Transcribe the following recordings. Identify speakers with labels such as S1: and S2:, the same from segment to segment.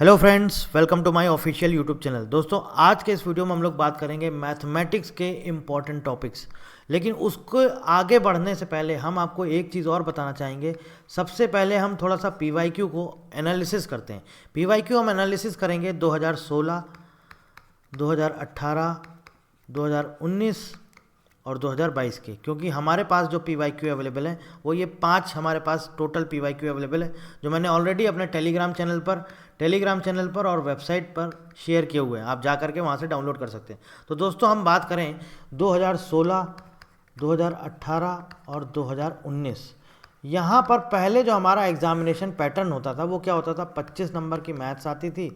S1: Hello friends, welcome to my official YouTube channel. दोस्तों, आज के इस वीडियो में हम लोग बात करेंगे मैथमेटिक्स के इम्पॉर्टेंट टॉपिक्स। लेकिन उसको आगे बढ़ने से पहले हम आपको एक चीज़ और बताना चाहेंगे। सबसे पहले हम थोड़ा सा पीवाईक्यू को एनालिसिस करते हैं। पीवाईक्यू हम एनालिसिस करेंगे 2016, 2018, 2019 और 2022 के, क्योंकि हमारे पास जो पीवाईक्यू अवेलेबल है वो ये 5 हमारे पास टोटल पीवाईक्यू अवेलेबल है, जो मैंने ऑलरेडी अपने टेलीग्राम चैनल पर और वेबसाइट पर शेयर किए हुए हैं। आप जा करके वहाँ से डाउनलोड कर सकते हैं। तो दोस्तों, हम बात करें 2016, 2018 और 2019। यहाँ पर पहले जो हमारा एग्जामिनेशन पैटर्न होता था वो क्या होता था, 25 नंबर की मैथ्स आती थी,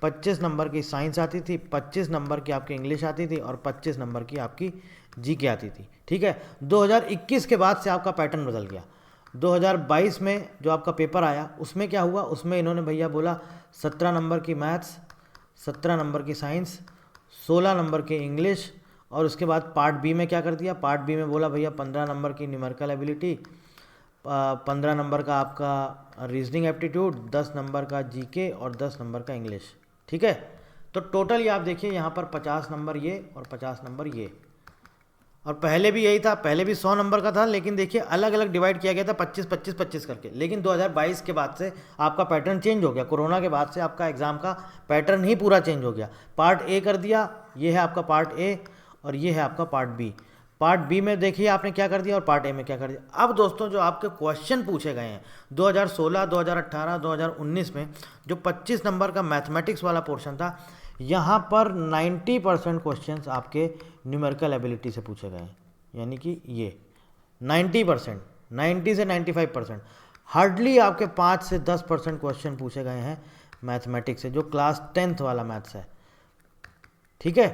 S1: 25 नंबर की साइंस आती थी, 25 नंबर की आपकी इंग्लिश आती थी और 25 नंबर की आपकी जीके आती थी। ठीक है। 2021 के बाद से आपका पैटर्न बदल गया। 2022 में जो आपका पेपर आया उसमें क्या हुआ, उसमें इन्होंने भैया बोला 17 नंबर की मैथ्स, 17 नंबर की साइंस, 16 नंबर की इंग्लिश और उसके बाद पार्ट बी में क्या कर दिया, पार्ट बी में बोला भैया 15 नंबर की न्यूमेरिकल एबिलिटी, 15 नंबर का आपका रीजनिंग एप्टीट्यूड, 10 नंबर का जीके और 10 नंबर का इंग्लिश। ठीक है। तो टोटल ये आप देखिए यहाँ पर 50 नंबर ये और 50 नंबर ये। और पहले भी यही था, पहले भी 100 नंबर का था, लेकिन देखिए अलग अलग डिवाइड किया गया था 25 25 25 करके। लेकिन 2022 के बाद से आपका पैटर्न चेंज हो गया। कोरोना के बाद से आपका एग्ज़ाम का पैटर्न ही पूरा चेंज हो गया। पार्ट ए कर दिया, ये है आपका पार्ट ए और ये है आपका पार्ट बी। पार्ट बी में देखिए आपने क्या कर दिया और पार्ट ए में क्या कर दिया। अब दोस्तों, जो आपके क्वेश्चन पूछे गए हैं 2016, 2018, 2019 में, जो 25 नंबर का मैथमेटिक्स वाला पोर्शन था, यहाँ पर 90% क्वेश्चंस आपके न्यूमेरिकल एबिलिटी से पूछे गए हैं। यानी कि ये 90%, 90 से 95%, हार्डली आपके 5 से 10% क्वेश्चन पूछे गए हैं मैथमेटिक्स से, जो क्लास 10th वाला मैथ्स है। ठीक है।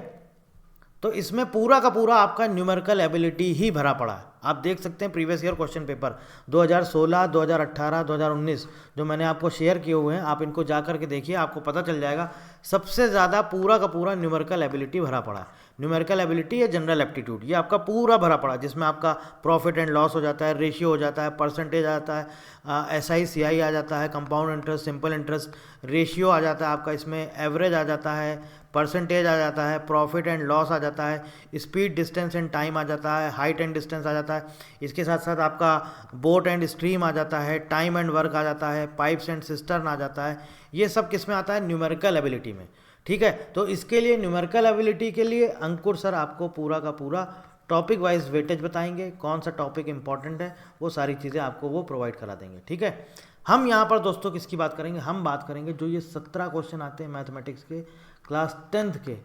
S1: तो इसमें पूरा का पूरा आपका न्यूमेरिकल एबिलिटी ही भरा पड़ा है। आप देख सकते हैं प्रीवियस ईयर क्वेश्चन पेपर 2016, 2018, 2019 जो मैंने आपको शेयर किए हुए हैं, आप इनको जा कर के देखिए, आपको पता चल जाएगा। सबसे ज़्यादा पूरा का पूरा न्यूमेरिकल एबिलिटी भरा पड़ा है। न्यूमेरिकल एबिलिटी या जनरल एप्टीट्यूड, ये आपका पूरा भरा पड़ा है, जिसमें आपका प्रॉफिट एंड लॉस हो जाता है, रेशियो हो जाता है, परसेंटेज आ जाता है, एसआई सीआई आ जाता है, compound interest, simple interest, ratio आ जाता है आपका, इसमें एवरेज आ जाता है, परसेंटेज आ जाता है, प्रॉफिट एंड लॉस आ जाता है, स्पीड, डिस्टेंस एंड टाइम आ जाता है, हाइट एंड डिस्टेंस आ जाता है। इसके साथ साथ आपका बोट एंड स्ट्रीम आ जाता है, टाइम एंड वर्क आ जाता है, पाइप्स एंड सिस्टर्न आ जाता है। ये सब किस में आता है, न्यूमेरिकल एबिलिटी में। ठीक है। तो इसके लिए न्यूमेरिकल एबिलिटी के लिए अंकुर सर आपको पूरा का पूरा टॉपिक वाइज वेटेज बताएंगे, कौन सा टॉपिक इंपॉर्टेंट है, वो सारी चीज़ें आपको वो प्रोवाइड करा देंगे। ठीक है। हम यहाँ पर दोस्तों किसकी बात करेंगे, हम बात करेंगे जो ये 17 क्वेश्चन आते हैं मैथमेटिक्स के क्लास 10th के,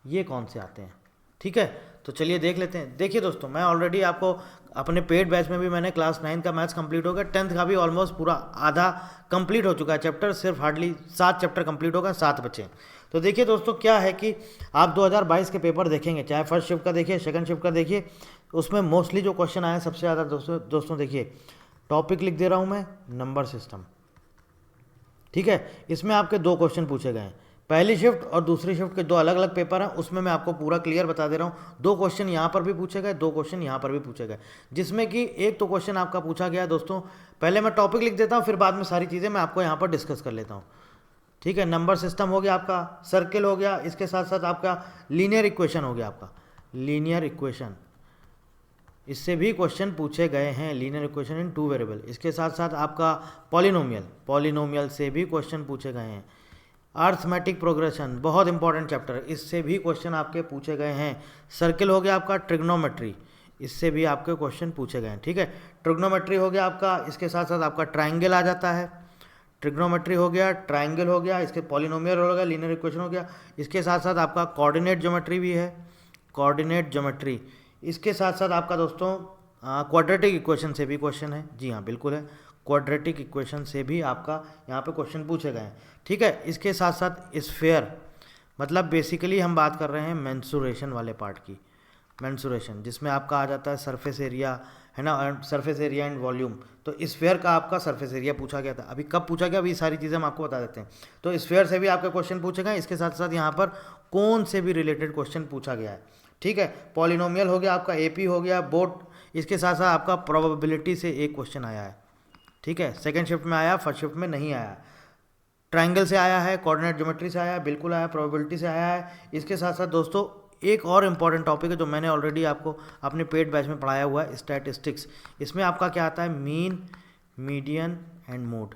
S1: ये कौन से आते हैं। ठीक है। तो चलिए देख लेते हैं। देखिए दोस्तों, मैं ऑलरेडी आपको अपने पेड बैच में भी मैंने क्लास 9 का मैथ्स कंप्लीट हो गया, 10th का भी ऑलमोस्ट पूरा आधा कंप्लीट हो चुका है चैप्टर, सिर्फ हार्डली 7 चैप्टर कंप्लीट होगा, 7 बचे। तो देखिए दोस्तों, क्या है कि आप 2022 के पेपर देखेंगे, चाहे फर्स्ट शिफ्ट का देखिए, सेकंड शिफ्ट का देखिए, उसमें मोस्टली जो क्वेश्चन आए सबसे ज़्यादा दोस्तों देखिए, टॉपिक लिख दे रहा हूँ मैं, नंबर सिस्टम। ठीक है। इसमें आपके 2 क्वेश्चन पूछे गए हैं। पहली शिफ्ट और दूसरी शिफ्ट के 2 अलग अलग पेपर हैं, उसमें मैं आपको पूरा क्लियर बता दे रहा हूँ। 2 क्वेश्चन यहाँ पर भी पूछे गए, 2 क्वेश्चन यहाँ पर भी पूछे गए, जिसमें कि एक तो क्वेश्चन आपका पूछा गया दोस्तों, पहले मैं टॉपिक लिख देता हूँ, फिर बाद में सारी चीज़ें मैं आपको यहाँ पर डिस्कस कर लेता हूँ। ठीक है। नंबर सिस्टम हो गया आपका, सर्किल हो गया, इसके साथ साथ आपका लीनियर इक्वेशन हो गया, आपका लीनियर इक्वेशन, इससे भी क्वेश्चन पूछे गए हैं, लीनियर इक्वेशन इन 2 वेरिएबल। इसके साथ साथ आपका पॉलिनोमियल से भी क्वेश्चन पूछे गए हैं। अर्थमेटिक प्रोग्रेशन, बहुत इंपॉर्टेंट चैप्टर, इससे भी क्वेश्चन आपके पूछे गए हैं। सर्किल हो गया आपका, ट्रिग्नोमेट्री, इससे भी आपके क्वेश्चन पूछे गए हैं। ठीक है। ट्रिग्नोमेट्री हो गया आपका, इसके साथ साथ आपका ट्राइंगल आ जाता है। ट्रिग्नोमेट्री हो गया, ट्राइंगल हो गया, इसके पॉलिनोमियल हो गया, लीनियर इक्वेशन हो गया। इसके साथ साथ आपका कोऑर्डिनेट ज्योमेट्री भी है, कोऑर्डिनेट ज्योमेट्री। इसके साथ साथ आपका दोस्तों क्वाड्रेटिक इक्वेशन से भी क्वेश्चन है। जी हाँ, बिल्कुल है, क्वाड्रेटिक इक्वेशन से भी आपका यहाँ पे क्वेश्चन पूछे गए हैं। ठीक है। इसके साथ साथ स्फीयर, मतलब बेसिकली हम बात कर रहे हैं मेंसुरेशन वाले पार्ट की, मेंसुरेशन, जिसमें आपका आ जाता है सरफेस एरिया, है ना, सरफेस एरिया एंड वॉल्यूम। तो स्फीयर का आपका सरफेस एरिया पूछा गया था, अभी कब पूछा गया, अभी सारी चीज़ें हम आपको बता देते हैं। तो स्फीयर से भी आपके क्वेश्चन पूछे गए। इसके साथ साथ यहाँ पर कौन से भी रिलेटेड क्वेश्चन पूछा गया है। ठीक है। पॉलिनोमियल हो गया आपका, एपी हो गया, बोट, इसके साथ साथ आपका प्रोबेबिलिटी से एक क्वेश्चन आया है। ठीक है। सेकेंड शिफ्ट में आया, फर्स्ट शिफ्ट में नहीं आया। ट्रायंगल से आया है, कोऑर्डिनेट ज्योमेट्री से आया है, बिल्कुल आया, प्रोबेबिलिटी से आया है। इसके साथ साथ दोस्तों एक और इम्पॉर्टेंट टॉपिक है जो मैंने ऑलरेडी आपको अपने पेड बैच में पढ़ाया हुआ है, स्टैटिस्टिक्स। इसमें आपका क्या आता है, मीन, मीडियन एंड मोड।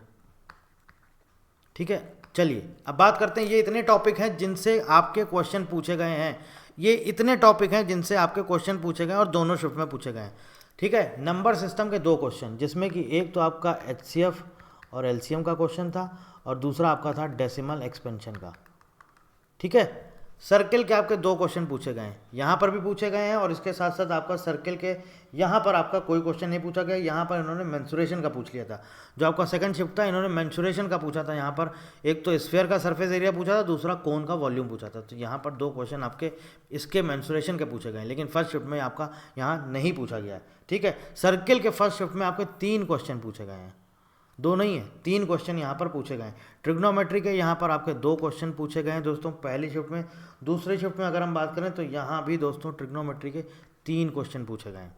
S1: ठीक है, चलिए अब बात करते हैं। ये इतने टॉपिक हैं जिनसे आपके क्वेश्चन पूछे गए हैं, ये इतने टॉपिक हैं जिनसे आपके क्वेश्चन पूछे गए और दोनों शिफ्ट में पूछे गए हैं। ठीक है, नंबर सिस्टम के 2 क्वेश्चन, जिसमें कि एक तो आपका HCF और LCM का क्वेश्चन था और दूसरा आपका था डेसिमल एक्सपेंशन का। ठीक है, सर्किल के आपके 2 क्वेश्चन पूछे गए हैं, यहाँ पर भी पूछे गए हैं और इसके साथ साथ आपका सर्किल के यहाँ पर आपका कोई क्वेश्चन नहीं पूछा गया। यहाँ पर इन्होंने मेंसुरेशन का पूछ लिया था, जो आपका सेकंड शिफ्ट था इन्होंने मेंसुरेशन का पूछा था। यहाँ पर एक तो स्फीयर का सरफेस एरिया पूछा था, दूसरा कोन का वॉल्यूम पूछा था। तो यहाँ पर 2 क्वेश्चन आपके इसके मेंसुरेशन के पूछे गए हैं, लेकिन फर्स्ट शिफ्ट में आपका यहाँ नहीं पूछा गया है। ठीक है, सर्किल के फर्स्ट शिफ्ट में आपके 3 क्वेश्चन पूछे गए हैं, 2 नहीं है, 3 क्वेश्चन यहाँ पर पूछे गए हैं। ट्रिग्नोमेट्री के यहाँ पर आपके 2 क्वेश्चन पूछे गए हैं दोस्तों पहली शिफ्ट में। दूसरी शिफ्ट में अगर हम बात करें तो यहाँ भी दोस्तों ट्रिग्नोमेट्री के 3 क्वेश्चन पूछे गए हैं।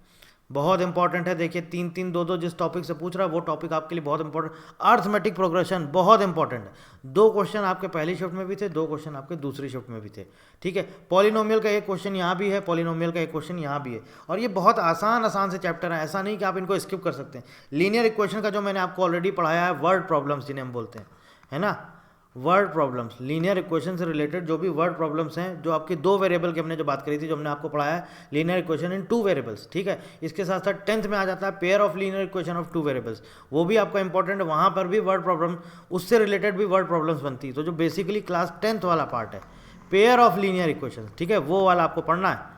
S1: बहुत इंपॉर्टेंट है, देखिए 3-3 2-2 जिस टॉपिक से पूछ रहा है वो टॉपिक आपके लिए बहुत इंपॉर्टेंट। अर्थमेटिक प्रोग्रेशन बहुत इंपॉर्टेंट है। 2 क्वेश्चन आपके पहली शिफ्ट में भी थे, 2 क्वेश्चन आपके दूसरी शिफ्ट में भी थे। ठीक है, पॉलिनोमियल का 1 क्वेश्चन यहाँ भी है, पॉलिनोमियल का 1 क्वेश्चन यहाँ भी है, और ये बहुत आसान से चैप्टर है, ऐसा नहीं कि आप इनको स्किप कर सकते हैं। लीनियर इक्वेशन का जो मैंने आपको ऑलरेडी पढ़ाया है, वर्ड प्रॉब्लम्स जिन्हें हम बोलते हैं, है ना, वर्ड प्रॉब्लम्स, लीनियर इक्वेशन से रिलेटेड जो भी वर्ड प्रॉब्लम्स हैं, जो आपकी 2 वेरिएबल की हमने जो बात करी थी, जो हमने आपको पढ़ाया है लीनियर इक्वेशन इन 2 वेरिएबल्स। ठीक है, इसके साथ साथ 10th में आ जाता है pair of linear equation of 2 variables, वो भी आपका इंपॉर्टेंट है। वहाँ पर भी वर्ड प्रॉब्लम, उससे रिलेटेड भी वर्ड प्रॉब्लम्स बनती है। तो जो बेसिकली क्लास 10th वाला पार्ट है पेयर ऑफ लीनियर इक्वेशन, ठीक है, वो वाला आपको पढ़ना है।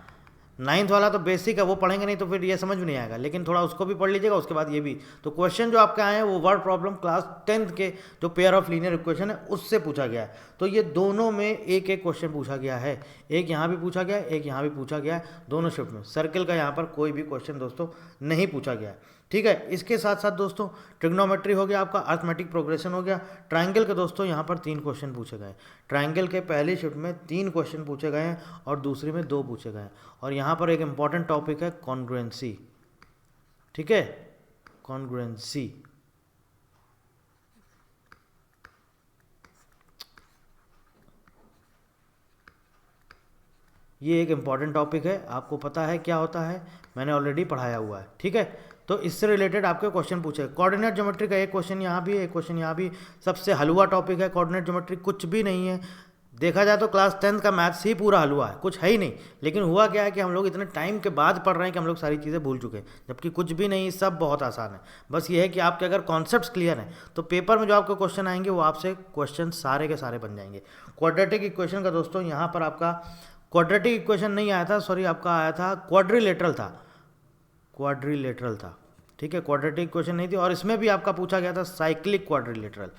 S1: 9th वाला तो बेसिक है, वो पढ़ेंगे नहीं तो फिर ये समझ में नहीं आएगा, लेकिन थोड़ा उसको भी पढ़ लीजिएगा, उसके बाद ये भी। तो क्वेश्चन जो आपके आए हैं वो वर्ड प्रॉब्लम क्लास 10th के जो पेयर ऑफ लीनियर इक्वेशन है उससे पूछा गया है। तो ये दोनों में एक एक क्वेश्चन पूछा गया है, एक यहाँ भी पूछा गया है, एक यहाँ भी पूछा गया है, दोनों शिफ्ट में। सर्किल का यहाँ पर कोई भी क्वेश्चन दोस्तों नहीं पूछा गया है। ठीक है, इसके साथ साथ दोस्तों ट्रिग्नोमेट्री हो गया आपका, अर्थमेटिक प्रोग्रेशन हो गया। ट्रायंगल के दोस्तों यहाँ पर 3 क्वेश्चन पूछे गए। ट्रायंगल के पहली शिफ्ट में 3 क्वेश्चन पूछे गए हैं और दूसरी में 2 पूछे गए हैं। और यहाँ पर एक इंपॉर्टेंट टॉपिक है कॉन्ग्रुएंसी। ठीक है, कॉन्ग्रुएंसी, ये एक इंपॉर्टेंट टॉपिक है, आपको पता है क्या होता है, मैंने ऑलरेडी पढ़ाया हुआ है। ठीक है, तो इससे रिलेटेड आपके क्वेश्चन पूछे। कोऑर्डिनेट ज्योमेट्री का 1 क्वेश्चन यहाँ भी है, 1 क्वेश्चन यहाँ भी। सबसे हलवा टॉपिक है कोऑर्डिनेट ज्योमेट्री, कुछ भी नहीं है, देखा जाए तो क्लास 10th का मैथ्स ही पूरा हलवा है, कुछ है ही नहीं। लेकिन हुआ क्या है कि हम लोग इतने टाइम के बाद पढ़ रहे हैं कि हम लोग सारी चीज़ें भूल चुके हैं, जबकि कुछ भी नहीं, सब बहुत आसान है। बस ये है कि आपके अगर कॉन्सेप्ट्स क्लियर हैं तो पेपर में जो आपको क्वेश्चन आएंगे वो आपसे क्वेश्चन सारे के सारे बन जाएंगे। क्वाड्रेटिक इक्वेशन का दोस्तों यहाँ पर आपका क्वाड्रेटिक इक्वेशन नहीं आया था, सॉरी, आपका आया था क्वाड्रिलेटरल था, क्वाड्रिलेटरल था। ठीक है, क्वाड्रेटिक इक्वेशन नहीं थी। और इसमें भी आपका पूछा गया था साइक्लिक क्वाड्रिलेटरल,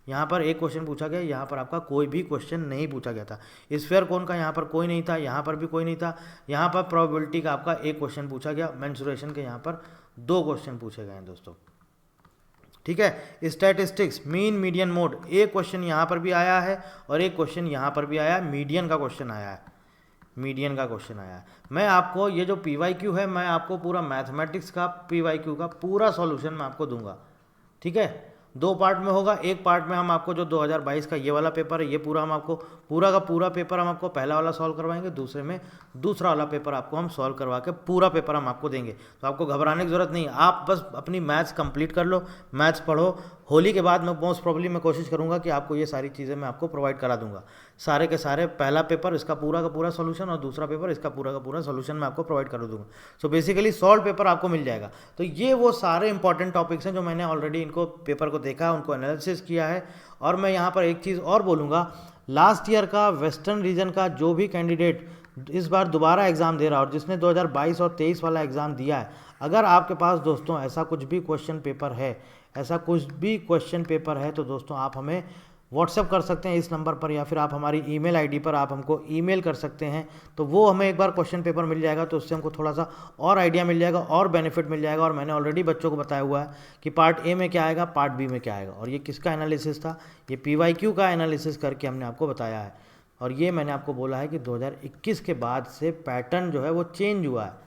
S1: यहाँ पर 1 क्वेश्चन पूछा गया, यहाँ पर आपका कोई भी क्वेश्चन नहीं पूछा गया था। स्फीयर कोन का यहाँ पर कोई नहीं था, यहाँ पर भी कोई नहीं था। यहाँ पर प्रोबेबिलिटी का आपका 1 क्वेश्चन पूछा गया। मेंसुरेशन के यहाँ पर 2 क्वेश्चन पूछे गए हैं दोस्तों। ठीक है, statistics, mean, median, mode, 1 question यहाँ पर भी आया है और 1 क्वेश्चन यहाँ पर भी आया है, मीडियन का क्वेश्चन आया है, मीडियन का क्वेश्चन आया है। मैं आपको ये जो PYQ है, मैं आपको पूरा मैथमेटिक्स का PYQ का पूरा सॉल्यूशन मैं आपको दूंगा। ठीक है, 2 पार्ट में होगा। एक पार्ट में हम आपको जो 2022 का ये वाला पेपर है, ये पूरा हम आपको पूरा का पूरा पेपर हम आपको पहला वाला सॉल्व करवाएंगे, दूसरे में दूसरा वाला पेपर आपको हम सॉल्व करवा के पूरा पेपर हम आपको देंगे। तो आपको घबराने की ज़रूरत नहीं, आप बस अपनी मैथ्स कंप्लीट कर लो, मैथ्स पढ़ो। होली के बाद मैं मोस्ट प्रॉब्ली मैं कोशिश करूंगा कि आपको ये सारी चीज़ें मैं आपको प्रोवाइड करा दूंगा, सारे के सारे। पहला पेपर इसका पूरा का पूरा सॉल्यूशन और दूसरा पेपर इसका पूरा का पूरा सॉल्यूशन मैं आपको प्रोवाइड कर दूंगा। सो बेसिकली सॉल्व पेपर आपको मिल जाएगा। तो ये वो सारे इंपॉर्टेंट टॉपिक्स हैं जो मैंने ऑलरेडी इनको पेपर को देखा, उनको एनालिसिस किया है। और मैं यहाँ पर एक चीज़ और बोलूँगा, लास्ट ईयर का वेस्टर्न रीजन का जो भी कैंडिडेट इस बार दोबारा एग्ज़ाम दे रहा है और जिसने 2022 और 23 वाला एग्ज़ाम दिया है, अगर आपके पास दोस्तों ऐसा कुछ भी क्वेश्चन पेपर है, ऐसा कुछ भी क्वेश्चन पेपर है, तो दोस्तों आप हमें व्हाट्सएप कर सकते हैं इस नंबर पर, या फिर आप हमारी ईमेल आईडी पर आप हमको ईमेल कर सकते हैं। तो वो हमें एक बार क्वेश्चन पेपर मिल जाएगा, तो उससे हमको थोड़ा सा और आइडिया मिल जाएगा और बेनिफिट मिल जाएगा। और मैंने ऑलरेडी बच्चों को बताया हुआ है कि पार्ट ए में क्या आएगा, पार्ट बी में क्या आएगा। और ये किसका एनालिसिस था, ये PYQ का एनालिसिस करके हमने आपको बताया है। और ये मैंने आपको बोला है कि 2021 के बाद से पैटर्न जो है वो चेंज हुआ है।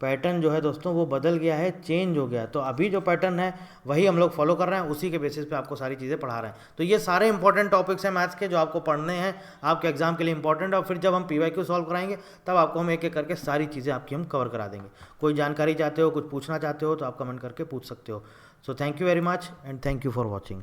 S1: पैटर्न जो है दोस्तों वो बदल गया है, चेंज हो गया। तो अभी जो पैटर्न है वही हम लोग फॉलो कर रहे हैं, उसी के बेसिस पे आपको सारी चीज़ें पढ़ा रहे हैं। तो ये सारे इंपॉर्टेंट टॉपिक्स हैं मैथ्स के जो आपको पढ़ने हैं, आपके एग्जाम के लिए इंपॉर्टेंट है। और फिर जब हम PYQ सॉल्व कराएंगे तब आपको हम एक एक करके सारी चीज़ें आपकी हम कवर करा देंगे। कोई जानकारी चाहते हो, कुछ पूछना चाहते हो तो आप कमेंट करके पूछ सकते हो। So thank you very much and thank you for watching.